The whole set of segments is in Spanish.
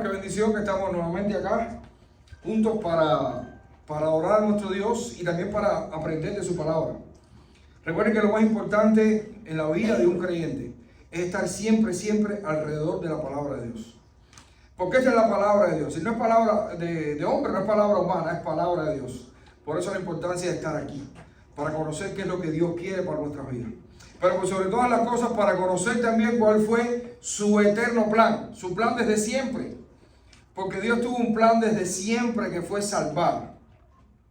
qué bendición que estamos nuevamente acá, juntos para adorar a nuestro Dios y también para aprender de su palabra. Recuerden que lo más importante en la vida de un creyente es estar siempre alrededor de la palabra de Dios. Porque esta es la palabra de Dios. Y no es palabra de hombre, no es palabra humana, es palabra de Dios. Por eso la importancia de estar aquí, para conocer qué es lo que Dios quiere para nuestras vidas. Pero por sobre todas las cosas, para conocer también cuál fue su eterno plan, su plan desde siempre. Porque Dios tuvo un plan desde siempre que fue salvar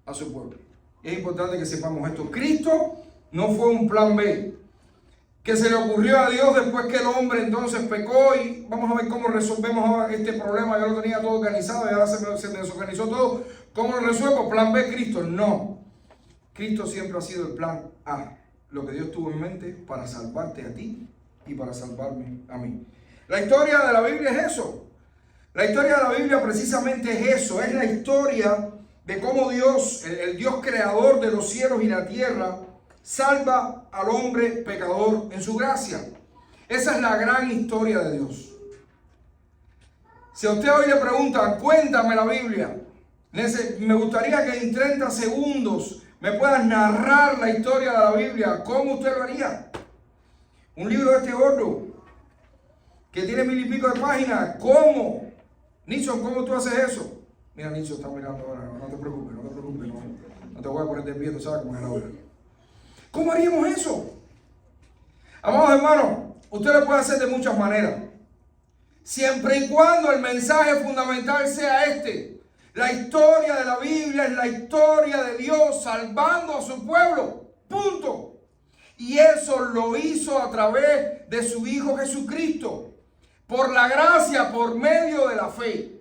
a su pueblo. Y es importante que sepamos esto. Cristo no fue un plan B que se le ocurrió a Dios después que el hombre entonces pecó y vamos a ver cómo resolvemos ahora este problema. Yo lo tenía todo organizado y ahora se me desorganizó todo. ¿Cómo lo resuelvo? Plan B, Cristo. No. Cristo siempre ha sido el plan A. Lo que Dios tuvo en mente para salvarte a ti y para salvarme a mí. La historia de la Biblia es eso. La historia de la Biblia precisamente es eso. Es la historia de cómo Dios, el Dios creador de los cielos y la tierra, salva al hombre pecador en su gracia. Esa es la gran historia de Dios. Si a usted hoy le preguntan, cuéntame la Biblia, me gustaría que en 30 segundos me puedas narrar la historia de la Biblia. ¿Cómo usted lo haría? Un libro de este gordo que tiene 1000 y pico de páginas. ¿Cómo? Nixon, ¿cómo tú haces eso? Mira, Nixon está mirando ahora. No te preocupes, no te voy a poner de pie, tú sabes cómo es la hora. ¿Cómo haríamos eso? Amados hermanos, usted lo puede hacer de muchas maneras. Siempre y cuando el mensaje fundamental sea este. La historia de la Biblia es la historia de Dios salvando a su pueblo. Punto. Y eso lo hizo a través de su Hijo Jesucristo. Por la gracia, por medio de la fe.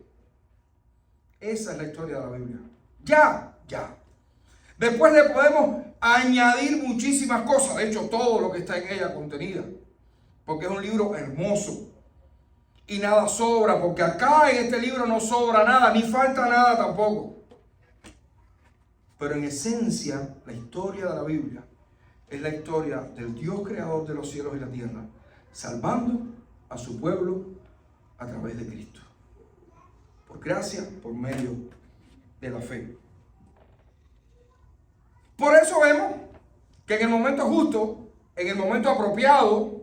Esa es la historia de la Biblia. Ya. Después le podemos añadir muchísimas cosas. De hecho, todo lo que está en ella contenida. Porque es un libro hermoso. Y nada sobra, porque acá en este libro no sobra nada, ni falta nada tampoco. Pero en esencia, la historia de la Biblia es la historia del Dios creador de los cielos y la tierra, salvando a su pueblo a través de Cristo. Por gracia, por medio de la fe. Por eso vemos que en el momento justo, en el momento apropiado,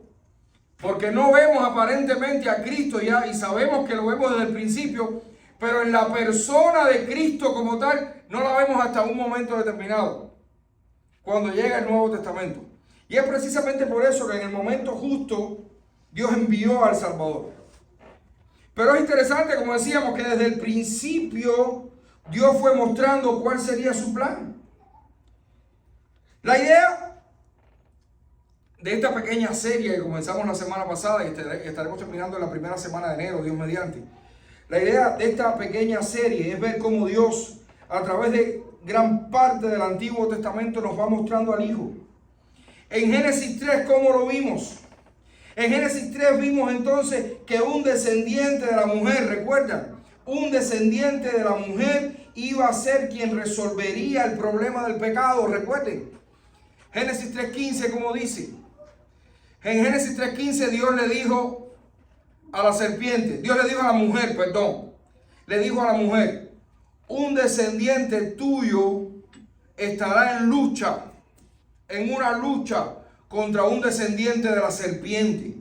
porque no vemos aparentemente a Cristo ya y sabemos que lo vemos desde el principio, pero en la persona de Cristo como tal no la vemos hasta un momento determinado, cuando llega el Nuevo Testamento. Y es precisamente por eso que en el momento justo Dios envió al Salvador. Pero es interesante, como decíamos, que desde el principio Dios fue mostrando cuál sería su plan. La idea de esta pequeña serie que comenzamos la semana pasada y estaremos terminando en la primera semana de enero, Dios mediante. La idea de esta pequeña serie es ver cómo Dios, a través de gran parte del Antiguo Testamento, nos va mostrando al Hijo. En Génesis 3, ¿cómo lo vimos? En Génesis 3 vimos entonces que un descendiente de la mujer, ¿recuerdan? Un descendiente de la mujer iba a ser quien resolvería el problema del pecado, ¿recuerden? Génesis 3:15, ¿cómo dice? En Génesis 3:15 Dios le dijo a la serpiente, Dios le dijo a la mujer, le dijo a la mujer, un descendiente tuyo estará en una lucha contra un descendiente de la serpiente.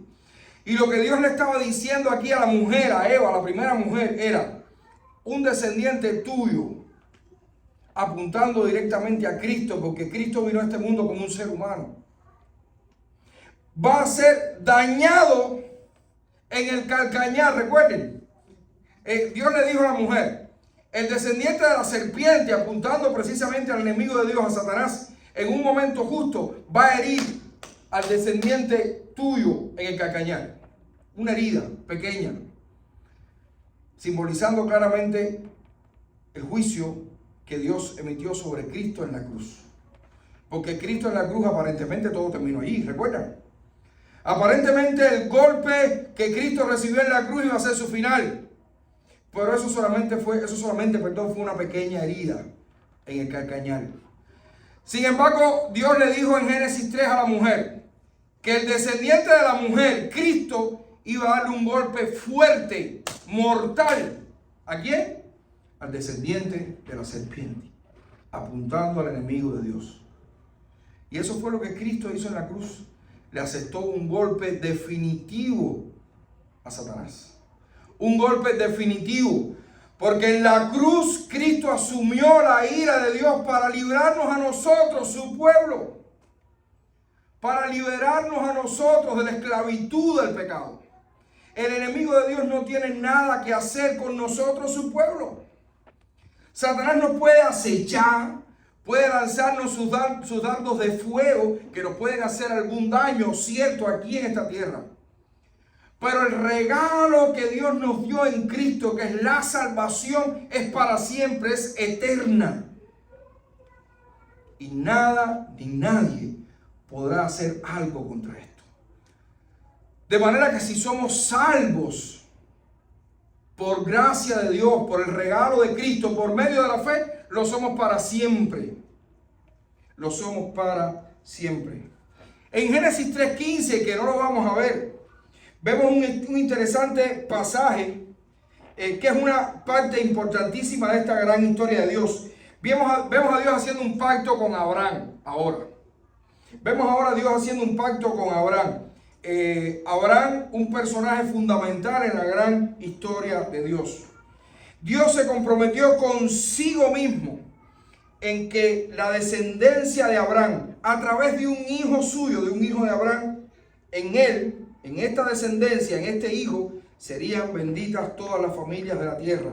Y lo que Dios le estaba diciendo aquí a la mujer, a Eva, la primera mujer, era un descendiente tuyo, apuntando directamente a Cristo, porque Cristo vino a este mundo como un ser humano. Va a ser dañado en el calcañar, recuerden. Dios le dijo a la mujer, el descendiente de la serpiente, apuntando precisamente al enemigo de Dios, a Satanás, en un momento justo, va a herir al descendiente tuyo en el calcañar. Una herida pequeña, simbolizando claramente el juicio que Dios emitió sobre Cristo en la cruz. Porque Cristo en la cruz aparentemente todo terminó allí, ¿recuerdan? Aparentemente el golpe que Cristo recibió en la cruz iba a ser su final. Pero eso solamente fue una pequeña herida en el calcañar. Sin embargo, Dios le dijo en Génesis 3 a la mujer que el descendiente de la mujer, Cristo, iba a darle un golpe fuerte mortal. ¿A quién? Al descendiente de la serpiente, apuntando al enemigo de Dios. Y eso fue lo que Cristo hizo en la cruz. Le aceptó un golpe definitivo a Satanás. Un golpe definitivo. Porque en la cruz Cristo asumió la ira de Dios para librarnos a nosotros, su pueblo. Para liberarnos a nosotros de la esclavitud del pecado. El enemigo de Dios no tiene nada que hacer con nosotros, su pueblo. Satanás nos puede acechar, puede lanzarnos sus dardos de fuego que nos pueden hacer algún daño, cierto, aquí en esta tierra. Pero el regalo que Dios nos dio en Cristo, que es la salvación, es para siempre, es eterna. Y nada ni nadie podrá hacer algo contra esto. De manera que si somos salvos por gracia de Dios, por el regalo de Cristo, por medio de la fe, lo somos para siempre. Lo somos para siempre. En Génesis 3:15, que no lo vamos a ver, vemos un interesante pasaje que es una parte importantísima de esta gran historia de Dios. Vemos a Dios haciendo un pacto con Abraham ahora. Vemos ahora a Dios haciendo un pacto con Abraham. Abraham, un personaje fundamental en la gran historia de Dios. Dios se comprometió consigo mismo en que la descendencia de Abraham, a través de un hijo suyo, de un hijo de Abraham, en él, en esta descendencia, en este hijo, serían benditas todas las familias de la tierra.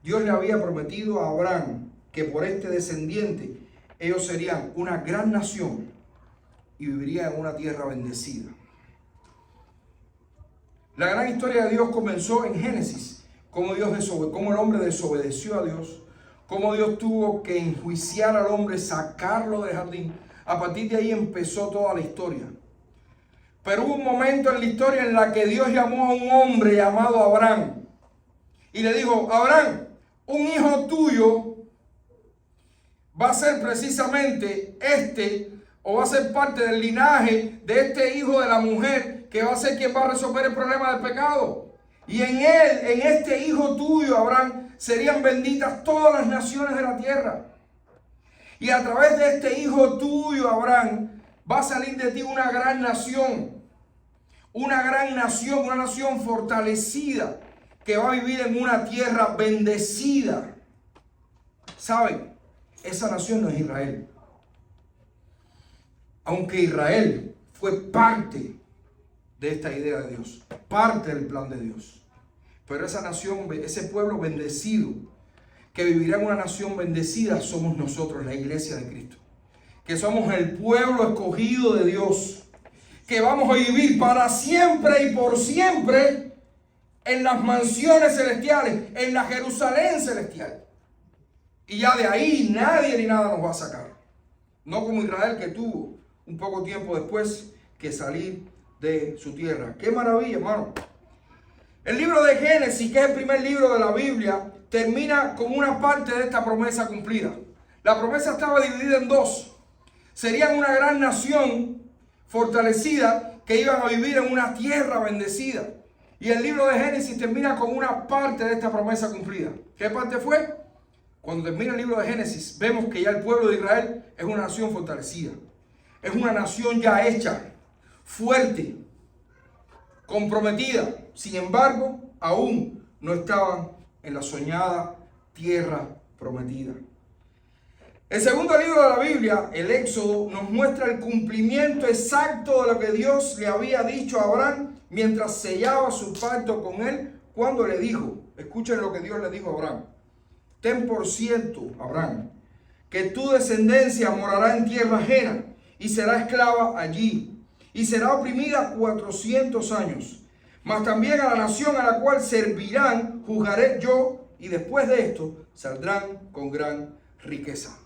Dios le había prometido a Abraham que por este descendiente ellos serían una gran nación y vivirían en una tierra bendecida. La gran historia de Dios comenzó en Génesis, cómo el hombre desobedeció a Dios, cómo Dios tuvo que enjuiciar al hombre, sacarlo del jardín. A partir de ahí empezó toda la historia. Pero hubo un momento en la historia en la que Dios llamó a un hombre llamado Abraham y le dijo: Abraham, un hijo tuyo va a ser precisamente o va a ser parte del linaje de este hijo de la mujer, que va a ser quien va a resolver el problema del pecado. Y en él, en este hijo tuyo, Abraham, serían benditas todas las naciones de la tierra. Y a través de este hijo tuyo, Abraham, va a salir de ti una gran nación. Una gran nación, una nación fortalecida, que va a vivir en una tierra bendecida. ¿Saben? Esa nación no es Israel. Aunque Israel fue parte de esta idea de Dios, parte del plan de Dios. Pero esa nación, ese pueblo bendecido, que vivirá en una nación bendecida, somos nosotros, la iglesia de Cristo. Que somos el pueblo escogido de Dios. Que vamos a vivir para siempre y por siempre en las mansiones celestiales, en la Jerusalén celestial. Y ya de ahí nadie ni nada nos va a sacar. No como Israel, que tuvo un poco tiempo después que salir de su tierra. ¡Qué maravilla, hermano! El libro de Génesis, que es el primer libro de la Biblia, termina con una parte de esta promesa cumplida. La promesa estaba dividida en dos. Serían una gran nación fortalecida que iban a vivir en una tierra bendecida. Y el libro de Génesis termina con una parte de esta promesa cumplida. ¿Qué parte fue? Cuando termina el libro de Génesis, vemos que ya el pueblo de Israel es una nación fortalecida. Es una nación ya hecha, fuerte, comprometida. Sin embargo, aún no estaban en la soñada tierra prometida. El segundo libro de la Biblia, el Éxodo, nos muestra el cumplimiento exacto de lo que Dios le había dicho a Abraham mientras sellaba su pacto con él, cuando le dijo, escuchen lo que Dios le dijo a Abraham: ten por cierto, Abraham, que tu descendencia morará en tierra ajena y será esclava allí, y será oprimida 400 años. Mas también a la nación a la cual servirán juzgaré yo, y después de esto saldrán con gran riqueza.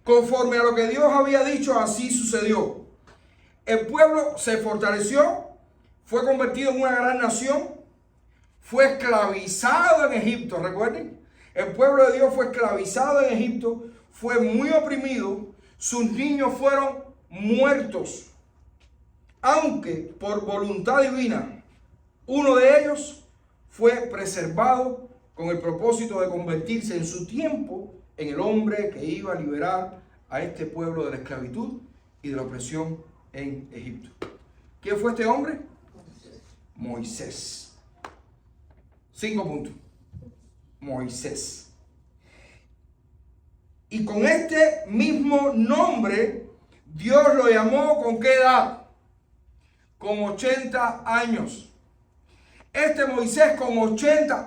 Conforme a lo que Dios había dicho, así sucedió. El pueblo se fortaleció, fue convertido en una gran nación, fue esclavizado en Egipto, recuerden. El pueblo de Dios fue esclavizado en Egipto, fue muy oprimido, sus niños fueron muertos. Aunque por voluntad divina, uno de ellos fue preservado con el propósito de convertirse en su tiempo en el hombre que iba a liberar a este pueblo de la esclavitud y de la opresión en Egipto. ¿Quién fue este hombre? Moisés. 5 puntos. Moisés. Y con este mismo nombre, Dios lo llamó ¿con qué edad? Con 80 años. Este Moisés con 80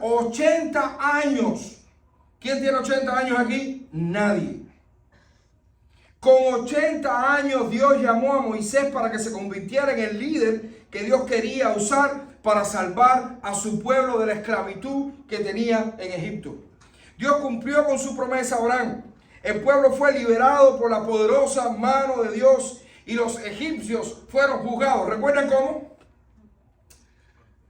años. ¿Quién tiene 80 años aquí? Nadie. Con 80 años Dios llamó a Moisés para que se convirtiera en el líder que Dios quería usar para salvar a su pueblo de la esclavitud que tenía en Egipto. Dios cumplió con su promesa a Abraham. El pueblo fue liberado por la poderosa mano de Dios y los egipcios fueron juzgados. ¿Recuerdan cómo?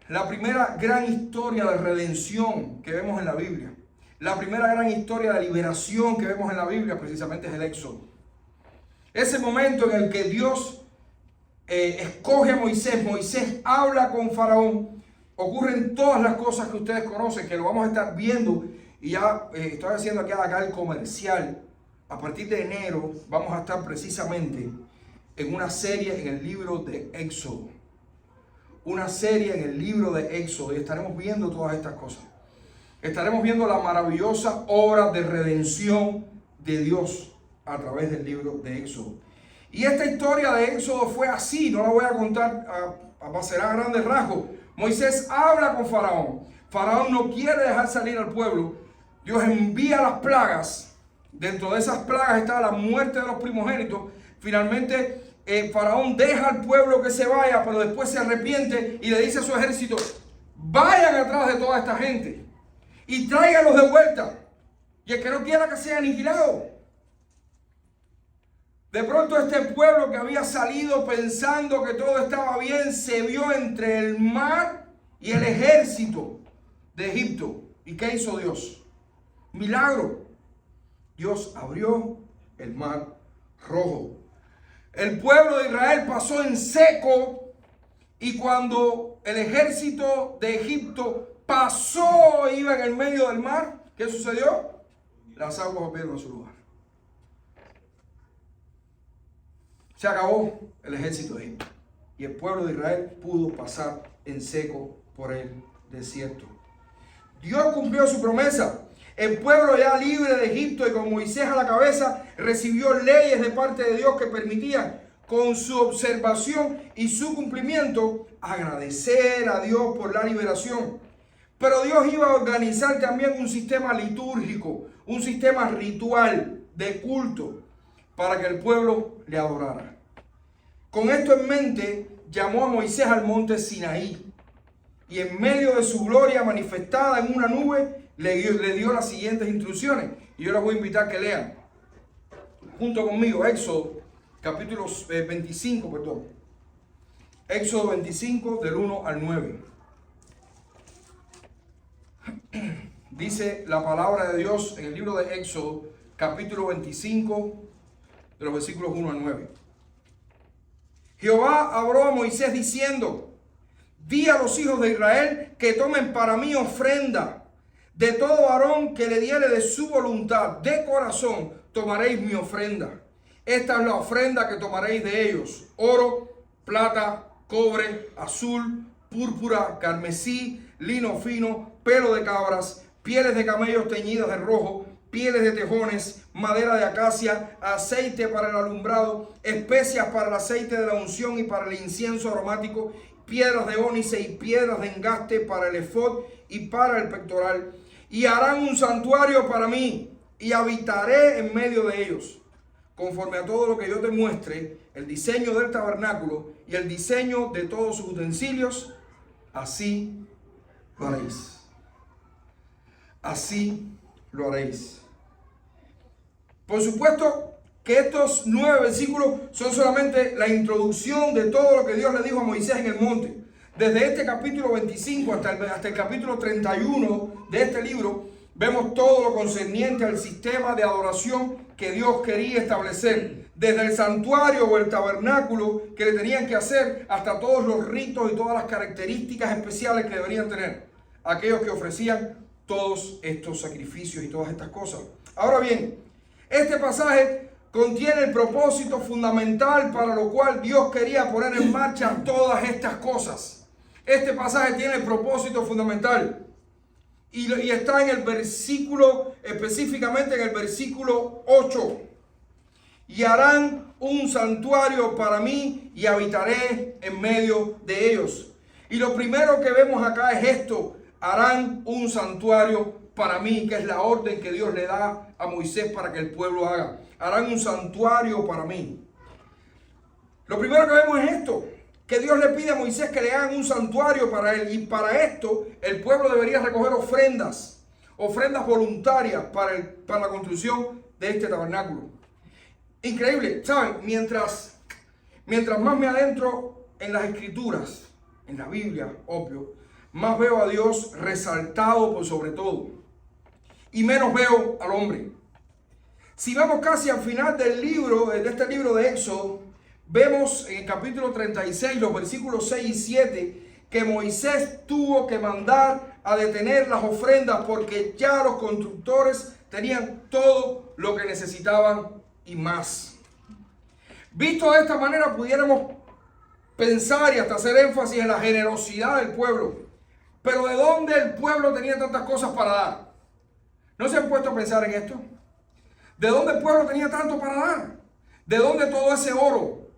La primera gran historia de redención que vemos en la Biblia, la primera gran historia de liberación que vemos en la Biblia precisamente es el Éxodo. Ese momento en el que Dios escoge a Moisés, Moisés habla con Faraón, ocurren todas las cosas que ustedes conocen, que lo vamos a estar viendo, y ya estoy haciendo acá el comercial. A partir de enero vamos a estar precisamente en una serie en el libro de Éxodo. Una serie en el libro de Éxodo, y estaremos viendo todas estas cosas. Estaremos viendo la maravillosa obra de redención de Dios a través del libro de Éxodo. Y esta historia de Éxodo fue así, no la voy a contar será a grandes rasgos. Moisés habla con Faraón. Faraón no quiere dejar salir al pueblo. Dios envía las plagas. Dentro de esas plagas está la muerte de los primogénitos. Finalmente Faraón deja al pueblo que se vaya, pero después se arrepiente y le dice a su ejército: vayan atrás de toda esta gente y tráiganlos de vuelta. Y el que no quiera que sea aniquilado. De pronto este pueblo que había salido pensando que todo estaba bien, se vio entre el mar y el ejército de Egipto. ¿Y qué hizo Dios? Milagro. Dios abrió el mar rojo. El pueblo de Israel pasó en seco, y cuando el ejército de Egipto pasó, iba en el medio del mar, ¿qué sucedió? Las aguas volvieron a su lugar. Se acabó el ejército de Egipto y el pueblo de Israel pudo pasar en seco por el desierto. Dios cumplió su promesa. El pueblo ya libre de Egipto y con Moisés a la cabeza recibió leyes de parte de Dios que permitían, con su observación y su cumplimiento, agradecer a Dios por la liberación. Pero Dios iba a organizar también un sistema litúrgico, un sistema ritual de culto para que el pueblo le adorara. Con esto en mente, llamó a Moisés al monte Sinaí y en medio de su gloria manifestada en una nube, le dio las siguientes instrucciones. Y yo les voy a invitar a que lean junto conmigo Éxodo capítulo 25, perdón. Éxodo 25 del 1 al 9. Dice la palabra de Dios en el libro de Éxodo capítulo 25 de los versículos 1 al 9. Jehová habló a Moisés diciendo: di a los hijos de Israel que tomen para mí ofrenda. De todo varón que le diere de su voluntad, de corazón, tomaréis mi ofrenda. Esta es la ofrenda que tomaréis de ellos: oro, plata, cobre, azul, púrpura, carmesí, lino fino, pelo de cabras, pieles de camellos teñidas de rojo, pieles de tejones, madera de acacia, aceite para el alumbrado, especias para el aceite de la unción y para el incienso aromático, piedras de ónice y piedras de engaste para el efod y para el pectoral. Y harán un santuario para mí, y habitaré en medio de ellos. Conforme a todo lo que yo te muestre, el diseño del tabernáculo y el diseño de todos sus utensilios, así lo haréis. Así lo haréis. Por supuesto que estos 9 versículos son solamente la introducción de todo lo que Dios le dijo a Moisés en el monte. Desde este capítulo 25 hasta el capítulo 31 de este libro, vemos todo lo concerniente al sistema de adoración que Dios quería establecer. Desde el santuario o el tabernáculo que le tenían que hacer, hasta todos los ritos y todas las características especiales que deberían tener. a aquellos que ofrecían todos estos sacrificios y todas estas cosas. Ahora bien, este pasaje contiene el propósito fundamental para lo cual Dios quería poner en marcha todas estas cosas. Este pasaje tiene el propósito fundamental y está en el versículo, específicamente en el versículo 8. Y harán un santuario para mí y habitaré en medio de ellos. Y lo primero que vemos acá es esto: harán un santuario para mí, que es la orden que Dios le da a Moisés para que el pueblo haga. Harán un santuario para mí. Lo primero que vemos es esto, que Dios le pide a Moisés que le hagan un santuario para él. Y para esto el pueblo debería recoger ofrendas voluntarias para la construcción de este tabernáculo. Increíble, ¿saben? Mientras más me adentro en las escrituras, en la Biblia, obvio, más veo a Dios resaltado por sobre todo y menos veo al hombre. Si vamos casi al final del libro, de este libro de Éxodo, vemos en el capítulo 36, los versículos 6 y 7, que Moisés tuvo que mandar a detener las ofrendas porque ya los constructores tenían todo lo que necesitaban y más. Visto de esta manera, pudiéramos pensar y hasta hacer énfasis en la generosidad del pueblo. Pero ¿de dónde el pueblo tenía tantas cosas para dar? ¿No se han puesto a pensar en esto? ¿De dónde el pueblo tenía tanto para dar? ¿De dónde todo ese oro?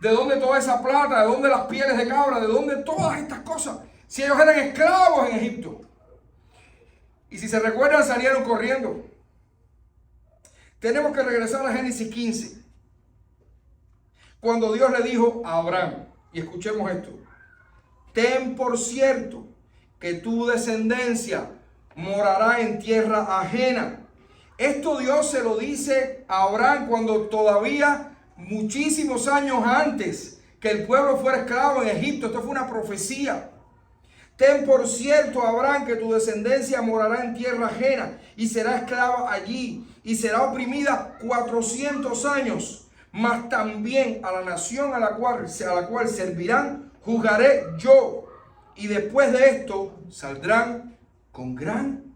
¿De dónde toda esa plata? ¿De dónde las pieles de cabra? ¿De dónde todas estas cosas? Si ellos eran esclavos en Egipto. Y si se recuerdan, salieron corriendo. Tenemos que regresar a Génesis 15. Cuando Dios le dijo a Abraham, y escuchemos esto: ten por cierto que tu descendencia morará en tierra ajena. Esto Dios se lo dice a Abraham cuando todavía muchísimos años antes que el pueblo fuera esclavo en Egipto. Esto fue una profecía. Ten por cierto, Abraham, que tu descendencia morará en tierra ajena y será esclava allí y será oprimida 400 años. Mas también a la nación a la cual servirán, juzgaré yo. Y después de esto saldrán con gran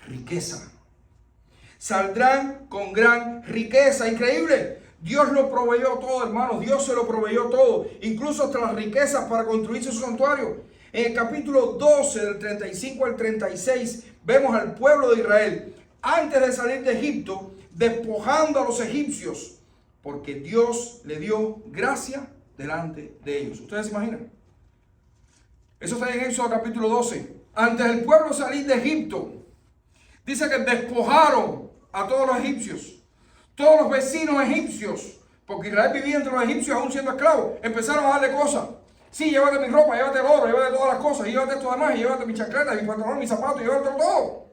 riqueza. Saldrán con gran riqueza. Increíble. Dios lo proveyó todo, hermanos. Dios se lo proveyó todo. Incluso hasta las riquezas para construirse su santuario. En el capítulo 12, del 35 al 36, vemos al pueblo de Israel, antes de salir de Egipto, despojando a los egipcios, porque Dios le dio gracia delante de ellos. ¿Ustedes se imaginan? Eso está en Éxodo capítulo 12. Antes del pueblo salir de Egipto, dice que despojaron a todos los egipcios, todos los vecinos egipcios, porque Israel vivía entre los egipcios aún siendo esclavos. Empezaron a darle cosas. Sí, llévate mi ropa, llévate el oro, llévate todas las cosas, llévate esto demás, llévate mi chancleta, mi pantalón, mis zapatos, llévate todo.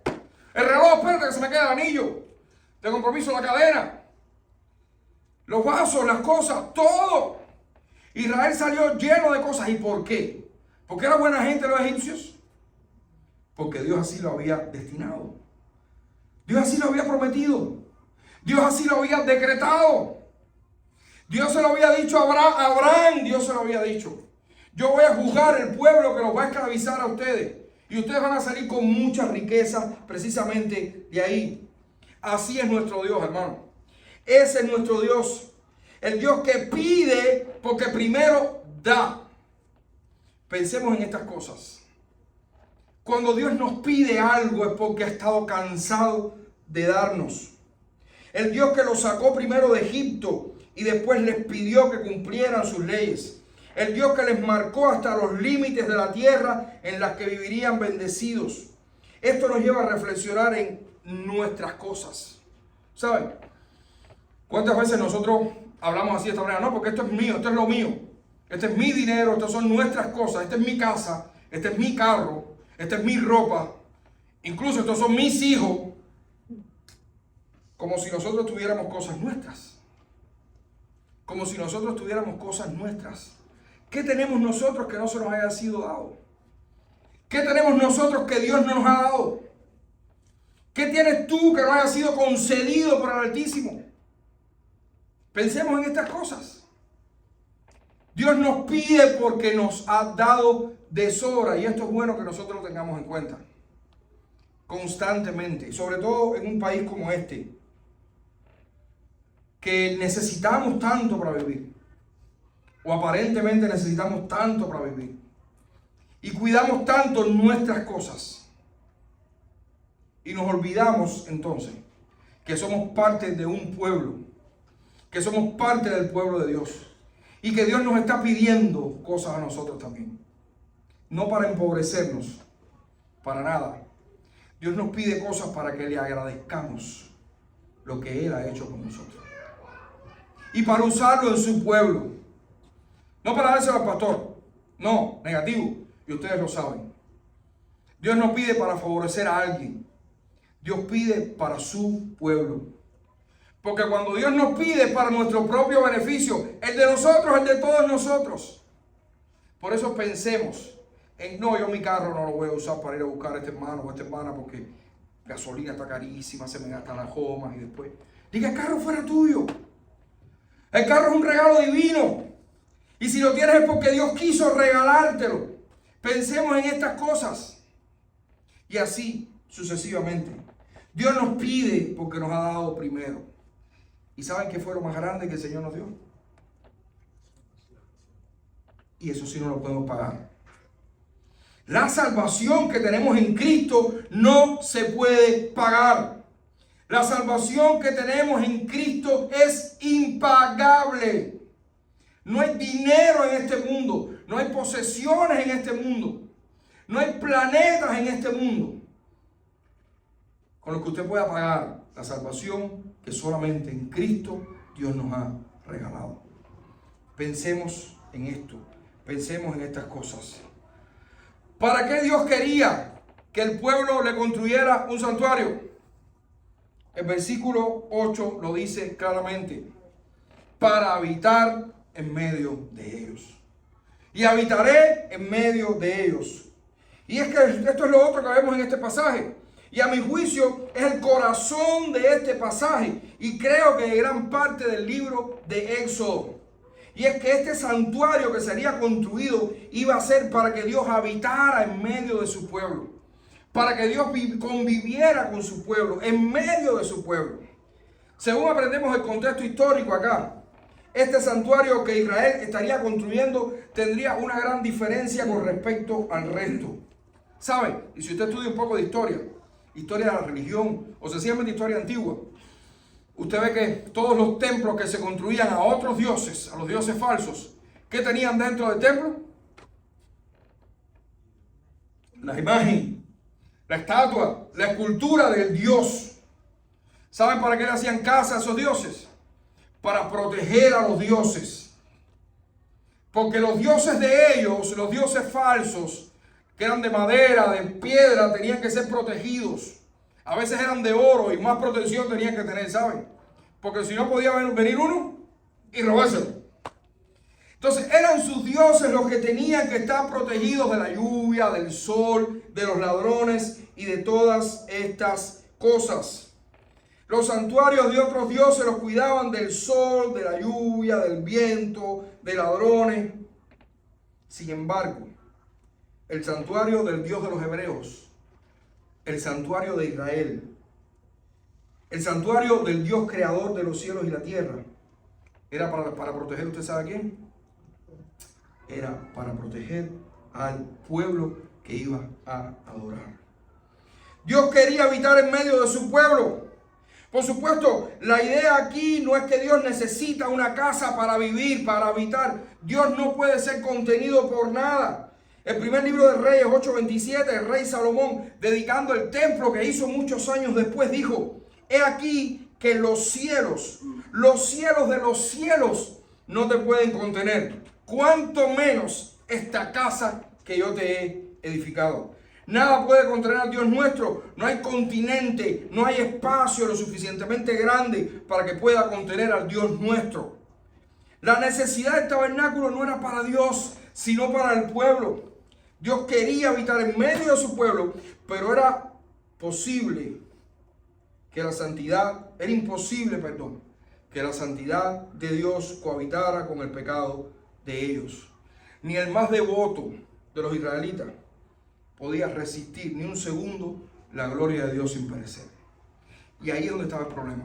El reloj, espérate que se me queda el anillo de compromiso, la cadena, los vasos, las cosas, todo. Israel salió lleno de cosas. ¿Y por qué? ¿Por qué era buena gente los egipcios? Porque Dios así lo había destinado. Dios así lo había prometido. Dios así lo había decretado. Dios se lo había dicho a Abraham. Dios se lo había dicho: yo voy a juzgar el pueblo que los va a esclavizar a ustedes. Y ustedes van a salir con mucha riqueza precisamente de ahí. Así es nuestro Dios, hermano. Ese es nuestro Dios. El Dios que pide porque primero da. Pensemos en estas cosas. Cuando Dios nos pide algo es porque ha estado cansado de darnos. El Dios que los sacó primero de Egipto y después les pidió que cumplieran sus leyes. El Dios que les marcó hasta los límites de la tierra en las que vivirían bendecidos. Esto nos lleva a reflexionar en nuestras cosas. ¿Saben? ¿Cuántas veces nosotros hablamos así de esta manera? No, porque esto es mío, esto es lo mío. Este es mi dinero, estas son nuestras cosas, esta es mi casa, este es mi carro, esta es mi ropa. Incluso estos son mis hijos. Como si nosotros tuviéramos cosas nuestras. Como si nosotros tuviéramos cosas nuestras. ¿Qué tenemos nosotros que no se nos haya sido dado? ¿Qué tenemos nosotros que Dios no nos ha dado? ¿Qué tienes tú que no haya sido concedido por el Altísimo? Pensemos en estas cosas. Dios nos pide porque nos ha dado de sobra. Y esto es bueno que nosotros lo tengamos en cuenta constantemente. Sobre todo en un país como este, que necesitamos tanto para vivir. O aparentemente necesitamos tanto para vivir. Y cuidamos tanto nuestras cosas. Y nos olvidamos entonces que somos parte de un pueblo. Que somos parte del pueblo de Dios. Y que Dios nos está pidiendo cosas a nosotros también. No para empobrecernos, para nada. Dios nos pide cosas para que le agradezcamos lo que Él ha hecho con nosotros. Y para usarlo en su pueblo. No para dárselo al pastor. No, negativo. Y ustedes lo saben. Dios no pide para favorecer a alguien. Dios pide para su pueblo. Porque cuando Dios nos pide para nuestro propio beneficio, el de nosotros, el de todos nosotros. Por eso pensemos en, no, yo mi carro no lo voy a usar para ir a buscar a este hermano o a esta hermana porque gasolina está carísima, se me gastan las gomas y después. Diga, el carro fuera tuyo. El carro es un regalo divino. Y si lo tienes es porque Dios quiso regalártelo. Pensemos en estas cosas. Y así sucesivamente. Dios nos pide porque nos ha dado primero. ¿Y saben qué fue lo más grande que el Señor nos dio? Y eso sí no lo podemos pagar. La salvación que tenemos en Cristo no se puede pagar. La salvación que tenemos en Cristo es impagable. No hay dinero en este mundo. No hay posesiones en este mundo. No hay planetas en este mundo con lo que usted pueda pagar la salvación que solamente en Cristo Dios nos ha regalado. Pensemos en esto. Pensemos en estas cosas. ¿Para qué Dios quería que el pueblo le construyera un santuario? El versículo 8 lo dice claramente. Para habitar en medio de ellos. Y habitaré en medio de ellos. Y es que esto es lo otro que vemos en este pasaje. Y a mi juicio es el corazón de este pasaje. Y creo que gran parte del libro de Éxodo. Y es que este santuario que sería construido iba a ser para que Dios habitara en medio de su pueblo. Para que Dios conviviera con su pueblo, en medio de su pueblo. Según aprendemos el contexto histórico acá, este santuario que Israel estaría construyendo tendría una gran diferencia con respecto al resto. ¿Sabe? Y si usted estudia un poco de historia de la religión o sencillamente historia antigua, usted ve que todos los templos que se construían a otros dioses, a los dioses falsos, ¿qué tenían dentro del templo? La imagen, la estatua, la escultura del dios. ¿Saben para qué le hacían casa a esos dioses? Para proteger a los dioses. Porque los dioses de ellos, los dioses falsos, que eran de madera, de piedra, tenían que ser protegidos. A veces eran de oro y más protección tenían que tener, ¿saben? Porque si no podía venir uno y robárselo. Entonces eran sus dioses los que tenían que estar protegidos de la lluvia, del sol, de los ladrones y de todas estas cosas. Los santuarios de otros dioses los cuidaban del sol, de la lluvia, del viento, de ladrones. Sin embargo, el santuario del Dios de los hebreos, el santuario de Israel, el santuario del Dios creador de los cielos y la tierra, era para proteger, ¿usted sabe a quién? Era para proteger al pueblo que iba a adorar. Dios quería habitar en medio de su pueblo. Por supuesto, la idea aquí no es que Dios necesita una casa para vivir, para habitar. Dios no puede ser contenido por nada. El primer libro de Reyes 8:27, el rey Salomón, dedicando el templo que hizo muchos años después, dijo: he aquí que los cielos de los cielos no te pueden contener, cuanto menos esta casa que yo te he edificado. Nada puede contener al Dios nuestro. No hay continente, no hay espacio lo suficientemente grande para que pueda contener al Dios nuestro. La necesidad del tabernáculo no era para Dios, sino para el pueblo. Dios quería habitar en medio de su pueblo, pero era imposible que la santidad de Dios cohabitara con el pecado de ellos. Ni el más devoto de los israelitas podía resistir ni un segundo la gloria de Dios sin perecer. Y ahí es donde estaba el problema.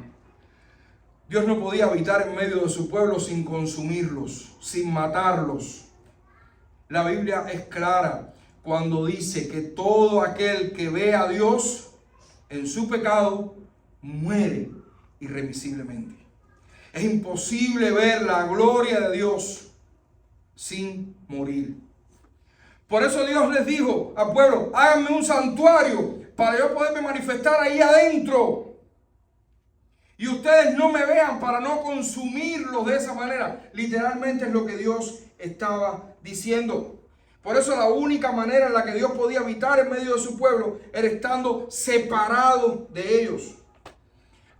Dios no podía habitar en medio de su pueblo sin consumirlos, sin matarlos. La Biblia es clara cuando dice que todo aquel que ve a Dios en su pecado muere irremisiblemente. Es imposible ver la gloria de Dios sin morir. Por eso Dios les dijo al pueblo: háganme un santuario para yo poderme manifestar ahí adentro. Y ustedes no me vean para no consumirlos de esa manera. Literalmente es lo que Dios estaba diciendo. Por eso la única manera en la que Dios podía habitar en medio de su pueblo era estando separado de ellos.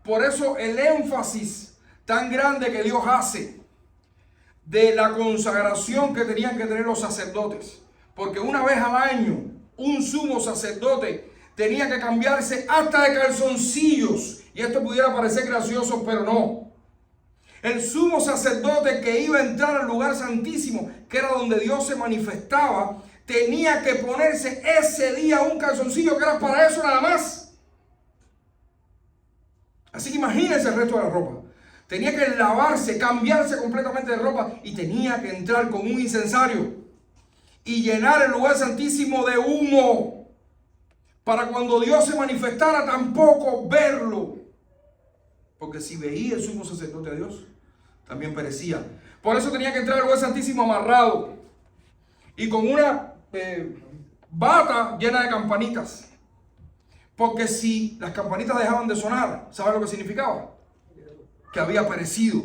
Por eso el énfasis tan grande que Dios hace de la consagración que tenían que tener los sacerdotes. Porque una vez al año un sumo sacerdote tenía que cambiarse hasta de calzoncillos. Y esto pudiera parecer gracioso, pero no. El sumo sacerdote que iba a entrar al lugar santísimo, que era donde Dios se manifestaba, tenía que ponerse ese día un calzoncillo que era para eso nada más. Así que imagínense el resto de la ropa. Tenía que lavarse, cambiarse completamente de ropa y tenía que entrar con un incensario y llenar el lugar santísimo de humo para cuando Dios se manifestara tampoco verlo. Porque si veía el sumo sacerdote a Dios, también perecía. Por eso tenía que entrar al lugar santísimo amarrado y con una bata llena de campanitas. Porque si las campanitas dejaban de sonar, ¿saben lo que significaba? Que había perecido.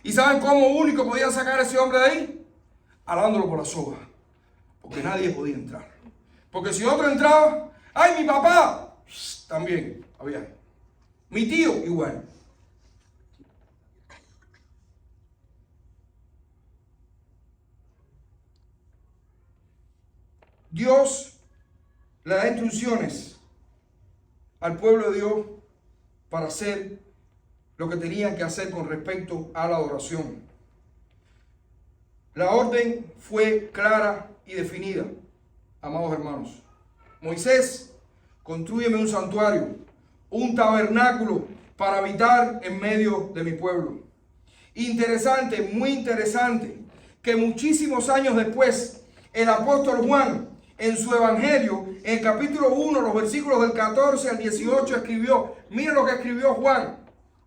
¿Y saben cómo único podían sacar a ese hombre de ahí? Alándolo por la soga. Porque nadie podía entrar. Porque si otro entraba, ¡ay, mi papá! También había. Mi tío, igual. Dios le da instrucciones al pueblo de Dios para hacer lo que tenían que hacer con respecto a la adoración. La orden fue clara y definida, amados hermanos. Moisés, constrúyeme un santuario, un tabernáculo para habitar en medio de mi pueblo. Interesante, muy interesante, que muchísimos años después, el apóstol Juan, en su evangelio, en el capítulo 1, los versículos del 14 al 18, escribió, miren lo que escribió Juan,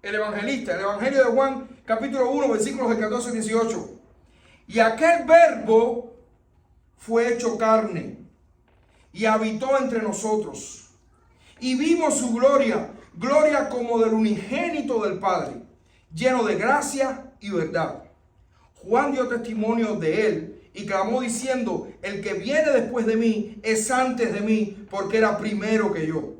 el evangelista, el evangelio de Juan, capítulo 1, versículos del 14 al 18. Y aquel verbo fue hecho carne y habitó entre nosotros. Y vimos su gloria, gloria como del unigénito del Padre, lleno de gracia y verdad. Juan dio testimonio de él y clamó diciendo, el que viene después de mí es antes de mí, porque era primero que yo.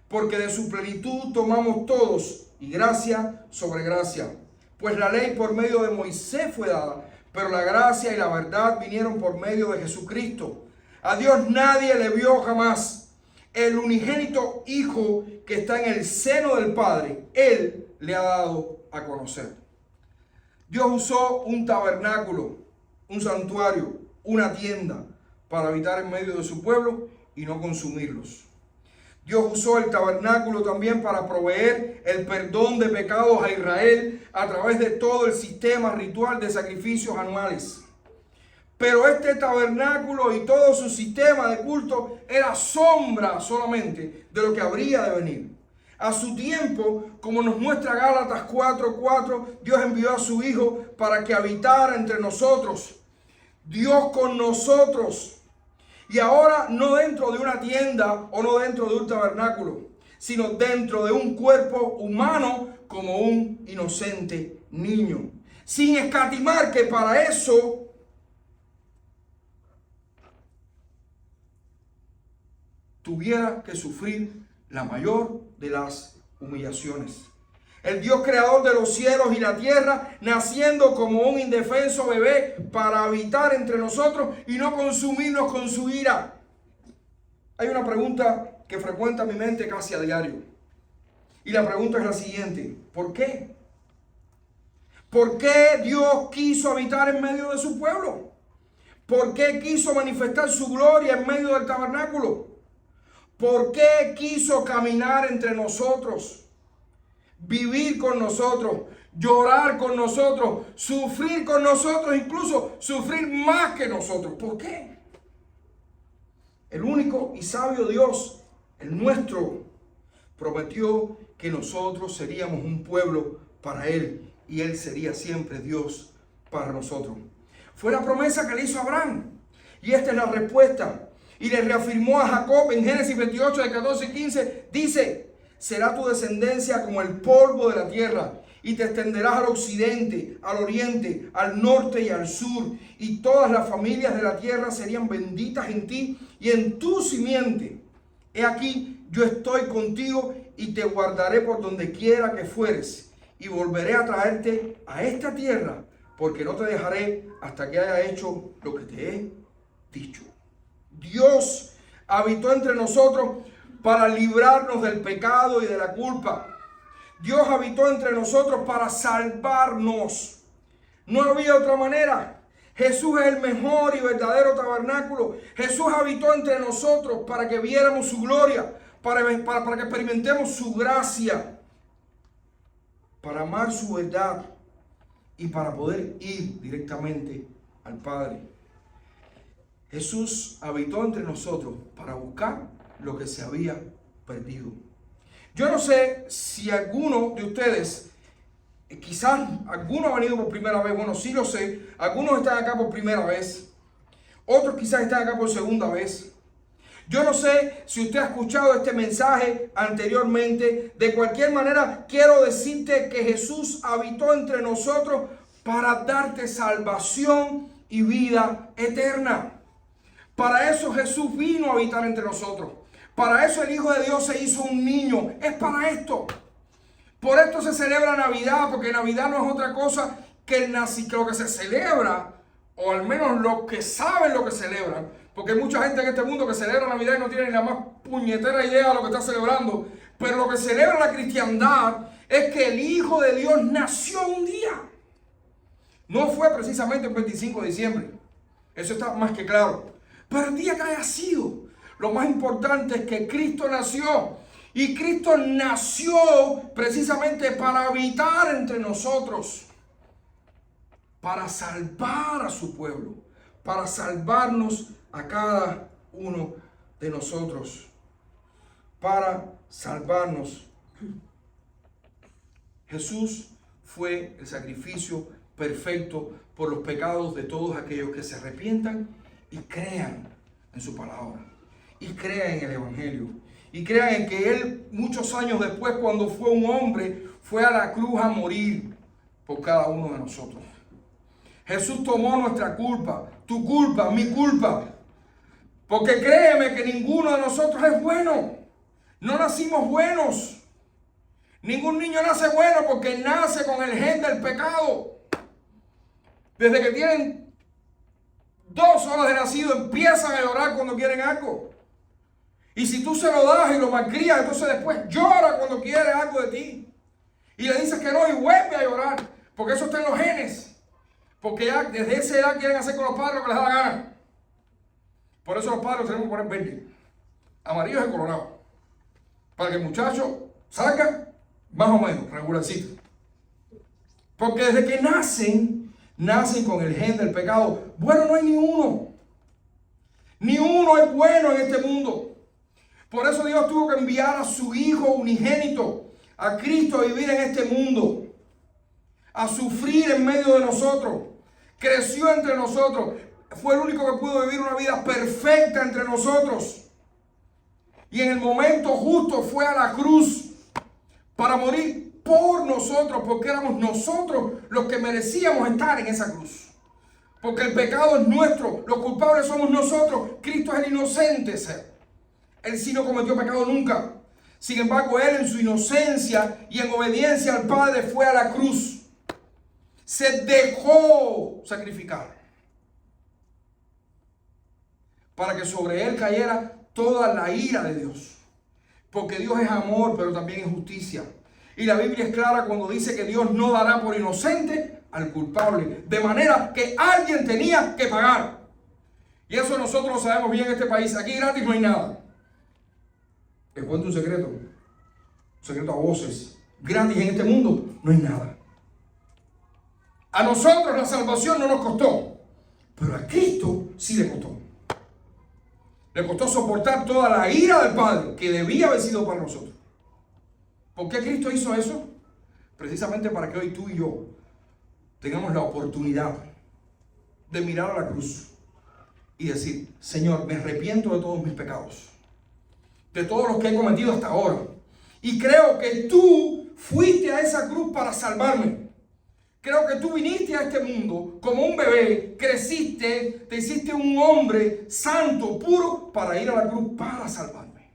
Porque de su plenitud tomamos todos, y gracia sobre gracia. Pues la ley por medio de Moisés fue dada, pero la gracia y la verdad vinieron por medio de Jesucristo. A Dios nadie le vio jamás. El unigénito Hijo que está en el seno del Padre, Él le ha dado a conocer. Dios usó un tabernáculo, un santuario, una tienda para habitar en medio de su pueblo y no consumirlos. Dios usó el tabernáculo también para proveer el perdón de pecados a Israel a través de todo el sistema ritual de sacrificios anuales. Pero este tabernáculo y todo su sistema de culto era sombra solamente de lo que habría de venir. A su tiempo, como nos muestra Gálatas 4:4, Dios envió a su Hijo para que habitara entre nosotros. Dios con nosotros. Y ahora no dentro de una tienda o no dentro de un tabernáculo, sino dentro de un cuerpo humano como un inocente niño. Sin escatimar que para eso tuviera que sufrir la mayor de las humillaciones. El Dios creador de los cielos y la tierra, naciendo como un indefenso bebé para habitar entre nosotros y no consumirnos con su ira. Hay una pregunta que frecuenta mi mente casi a diario. Y la pregunta es la siguiente: ¿por qué? ¿Por qué Dios quiso habitar en medio de su pueblo? ¿Por qué quiso manifestar su gloria en medio del tabernáculo? ¿Por qué quiso caminar entre nosotros? Vivir con nosotros, llorar con nosotros, sufrir con nosotros, incluso sufrir más que nosotros. ¿Por qué? El único y sabio Dios, el nuestro, prometió que nosotros seríamos un pueblo para Él y Él sería siempre Dios para nosotros. Fue la promesa que le hizo a Abraham y esta es la respuesta. Y le reafirmó a Jacob en Génesis 28, de 14 y 15, dice: será tu descendencia como el polvo de la tierra, y te extenderás al occidente, al oriente, al norte y al sur, y todas las familias de la tierra serían benditas en ti y en tu simiente. He aquí, yo estoy contigo y te guardaré por donde quiera que fueres, y volveré a traerte a esta tierra, porque no te dejaré hasta que haya hecho lo que te he dicho. Dios habitó entre nosotros para librarnos del pecado y de la culpa. Dios habitó entre nosotros para salvarnos. No había otra manera. Jesús es el mejor y verdadero tabernáculo. Jesús habitó entre nosotros para que viéramos su gloria, para que experimentemos su gracia, para amar su verdad y para poder ir directamente al Padre. Jesús habitó entre nosotros para buscar lo que se había perdido. Yo no sé si alguno de ustedes, quizás algunos han venido por primera vez, bueno, sí lo sé, algunos están acá por primera vez, otros quizás están acá por segunda vez. Yo no sé si usted ha escuchado este mensaje anteriormente. De cualquier manera, quiero decirte que Jesús habitó entre nosotros para darte salvación y vida eterna. Para eso Jesús vino a habitar entre nosotros. Para eso el Hijo de Dios se hizo un niño. Es para esto. Por esto se celebra Navidad, porque Navidad no es otra cosa que lo que se celebra, o al menos los que saben lo que celebran. Porque hay mucha gente en este mundo que celebra Navidad y no tiene ni la más puñetera idea de lo que está celebrando. Pero lo que celebra la cristiandad es que el Hijo de Dios nació un día. No fue precisamente el 25 de diciembre. Eso está más que claro. Pero el día que haya sido, lo más importante es que Cristo nació. Y Cristo nació precisamente para habitar entre nosotros, para salvar a su pueblo, para salvarnos a cada uno de nosotros, para salvarnos. Jesús fue el sacrificio perfecto por los pecados de todos aquellos que se arrepientan y crean en su palabra, y crean en el Evangelio, y crean en que Él muchos años después, cuando fue un hombre, fue a la cruz a morir por cada uno de nosotros. Jesús tomó nuestra culpa, tu culpa, mi culpa, porque créeme que ninguno de nosotros es bueno. No nacimos buenos. Ningún niño nace bueno porque nace con el gen del pecado. Desde que tienen 2 horas de nacido empiezan a llorar cuando quieren algo. Y si tú se lo das y lo malcrías, entonces después llora cuando quiere algo de ti. Y le dices que no y vuelve a llorar, porque eso está en los genes. Porque ya desde esa edad quieren hacer con los padres lo que les da la gana. Por eso los padres tenemos que poner verde, amarillos y colorados, para que el muchacho salga más o menos regularcito. Porque desde que nacen con el gen del pecado. Bueno, no hay ni uno. Ni uno es bueno en este mundo. Por eso Dios tuvo que enviar a su Hijo unigénito, a Cristo, a vivir en este mundo, a sufrir en medio de nosotros. Creció entre nosotros. Fue el único que pudo vivir una vida perfecta entre nosotros. Y en el momento justo fue a la cruz para morir por nosotros, porque éramos nosotros los que merecíamos estar en esa cruz. Porque el pecado es nuestro, los culpables somos nosotros. Cristo es el inocente ser. Él sí no cometió pecado nunca. Sin embargo, Él en su inocencia y en obediencia al Padre fue a la cruz. Se dejó sacrificar para que sobre Él cayera toda la ira de Dios. Porque Dios es amor, pero también es justicia. Y la Biblia es clara cuando dice que Dios no dará por inocente al culpable, de manera que alguien tenía que pagar. Y eso nosotros lo sabemos bien en este país. Aquí gratis no hay nada. Les cuento un secreto a voces. Gratis en este mundo no hay nada. A nosotros la salvación no nos costó, pero a Cristo sí le costó. Le costó soportar toda la ira del Padre que debía haber sido para nosotros. ¿Por qué Cristo hizo eso? Precisamente para que hoy tú y yo tengamos la oportunidad de mirar a la cruz y decir: Señor, me arrepiento de todos mis pecados, de todos los que he cometido hasta ahora, y creo que tú fuiste a esa cruz para salvarme. Creo que tú viniste a este mundo como un bebé, creciste, te hiciste un hombre santo, puro, para ir a la cruz para salvarme.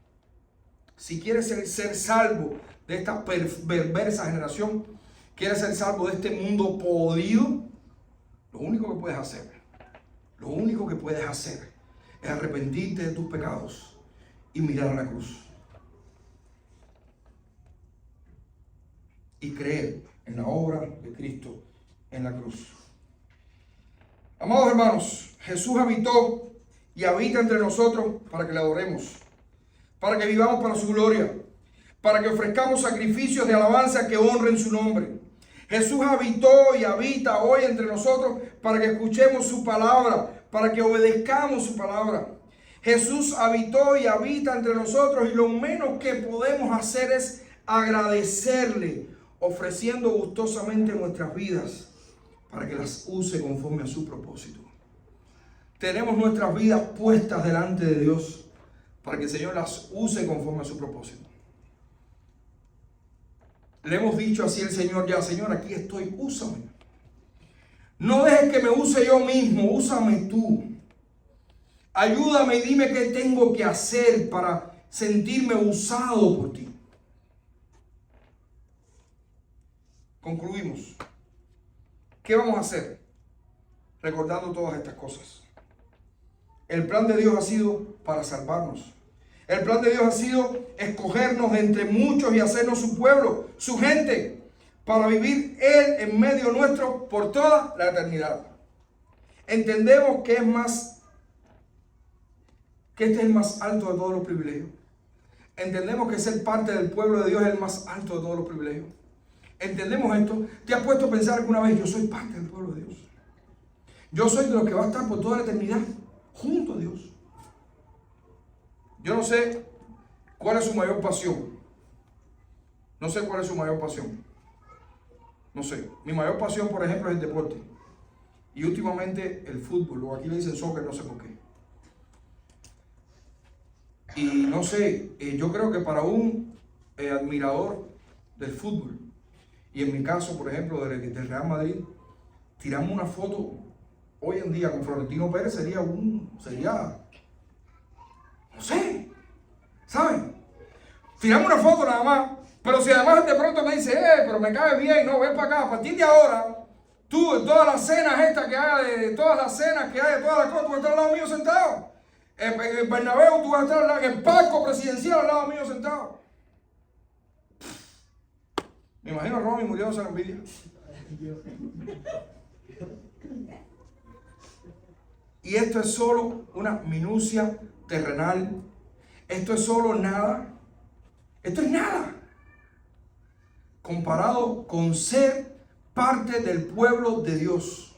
Si quieres ser salvo de esta perversa generación, quieres ser salvo de este mundo podrido, lo único que puedes hacer es arrepentirte de tus pecados y mirar a la cruz y creer en la obra de Cristo en la cruz. Amados hermanos, Jesús habitó y habita entre nosotros para que le adoremos, para que vivamos para su gloria, para que ofrezcamos sacrificios de alabanza que honren su nombre. Jesús habitó y habita hoy entre nosotros para que escuchemos su palabra, para que obedezcamos su palabra. Jesús habitó y habita entre nosotros, y lo menos que podemos hacer es agradecerle, ofreciendo gustosamente nuestras vidas para que las use conforme a su propósito. Tenemos nuestras vidas puestas delante de Dios para que el Señor las use conforme a su propósito. Le hemos dicho así al Señor: ya, Señor, aquí estoy, úsame. No dejes que me use yo mismo, úsame tú. Ayúdame y dime qué tengo que hacer para sentirme usado por ti. Concluimos. ¿Qué vamos a hacer? Recordando todas estas cosas. El plan de Dios ha sido para salvarnos. El plan de Dios ha sido escogernos de entre muchos y hacernos su pueblo, su gente, para vivir Él en medio nuestro por toda la eternidad. Entendemos que este es el más alto de todos los privilegios. Entendemos que ser parte del pueblo de Dios es el más alto de todos los privilegios. ¿Entendemos esto? ¿Te has puesto a pensar alguna vez: yo soy parte del pueblo de Dios? Yo soy de los que va a estar por toda la eternidad junto a Dios. Yo no sé cuál es su mayor pasión. No sé cuál es su mayor pasión. No sé. Mi mayor pasión, por ejemplo, es el deporte. Y últimamente el fútbol, o aquí le dicen soccer, no sé por qué. Y no sé, yo creo que para un admirador del fútbol, y en mi caso, por ejemplo, del Real Madrid, tiramos una foto hoy en día con Florentino Pérez sería, no sé, ¿saben? Tiramos una foto nada más, pero si además de pronto me dice: pero me cae bien, no, ven para acá, a partir de ahora, tú, en todas las cenas estas que hay, de todas las cenas que hay, de todas las cosas, tú vas a estar al lado mío sentado. En el Bernabéu tú vas a estar en el palco presidencial al lado mío sentado. Me imagino a Romy muriéndose de la envidia. Y esto es solo una minucia terrenal. Esto es solo nada. Esto es nada comparado con ser parte del pueblo de Dios.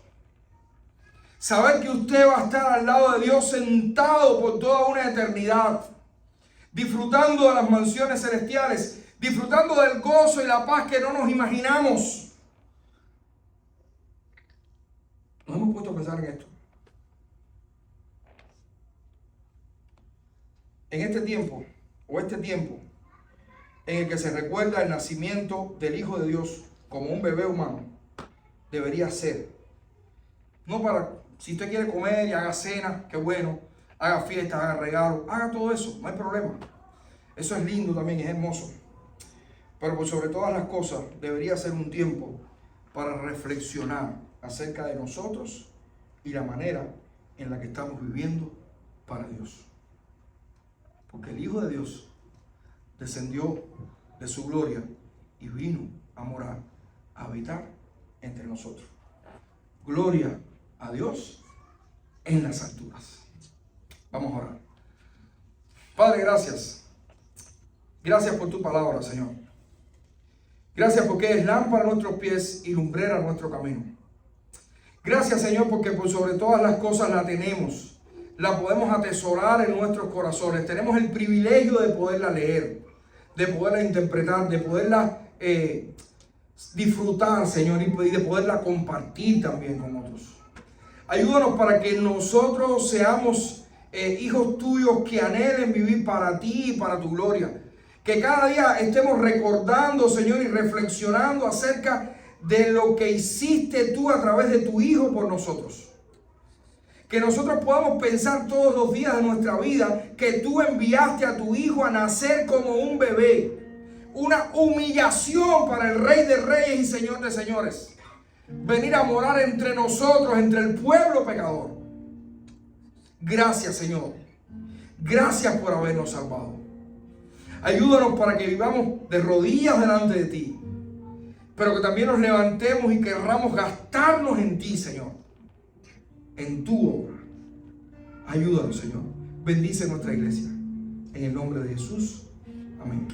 Saber que usted va a estar al lado de Dios sentado por toda una eternidad, disfrutando de las mansiones celestiales, disfrutando del gozo y la paz que no nos imaginamos. Nos hemos puesto a pensar en esto. En este tiempo en el que se recuerda el nacimiento del Hijo de Dios como un bebé humano, debería ser, no para, si usted quiere comer y haga cena, qué bueno, haga fiesta, haga regalo, haga todo eso, no hay problema. Eso es lindo también, es hermoso. Pero por sobre todas las cosas, debería ser un tiempo para reflexionar acerca de nosotros y la manera en la que estamos viviendo para Dios. Porque el Hijo de Dios descendió de su gloria y vino a morar, a habitar entre nosotros. Gloria a Dios en las alturas. Vamos a orar. Padre, gracias. Gracias por tu palabra, Señor. Gracias porque es lámpara a nuestros pies y lumbrera a nuestro camino. Gracias, Señor, porque por sobre todas las cosas la tenemos. La podemos atesorar en nuestros corazones. Tenemos el privilegio de poderla leer, de poderla interpretar, de poderla disfrutar, Señor, y de poderla compartir también con otros. Ayúdanos para que nosotros seamos hijos tuyos que anhelen vivir para ti y para tu gloria. Que cada día estemos recordando, Señor, y reflexionando acerca de lo que hiciste tú a través de tu Hijo por nosotros. Que nosotros podamos pensar todos los días de nuestra vida que tú enviaste a tu Hijo a nacer como un bebé. Una humillación para el Rey de Reyes y Señor de Señores. Venir a morar entre nosotros, entre el pueblo pecador. Gracias, Señor. Gracias por habernos salvado. Ayúdanos para que vivamos de rodillas delante de ti, pero que también nos levantemos y querramos gastarnos en ti, Señor, en tu obra. Ayúdanos, Señor. Bendice nuestra iglesia. En el nombre de Jesús. Amén.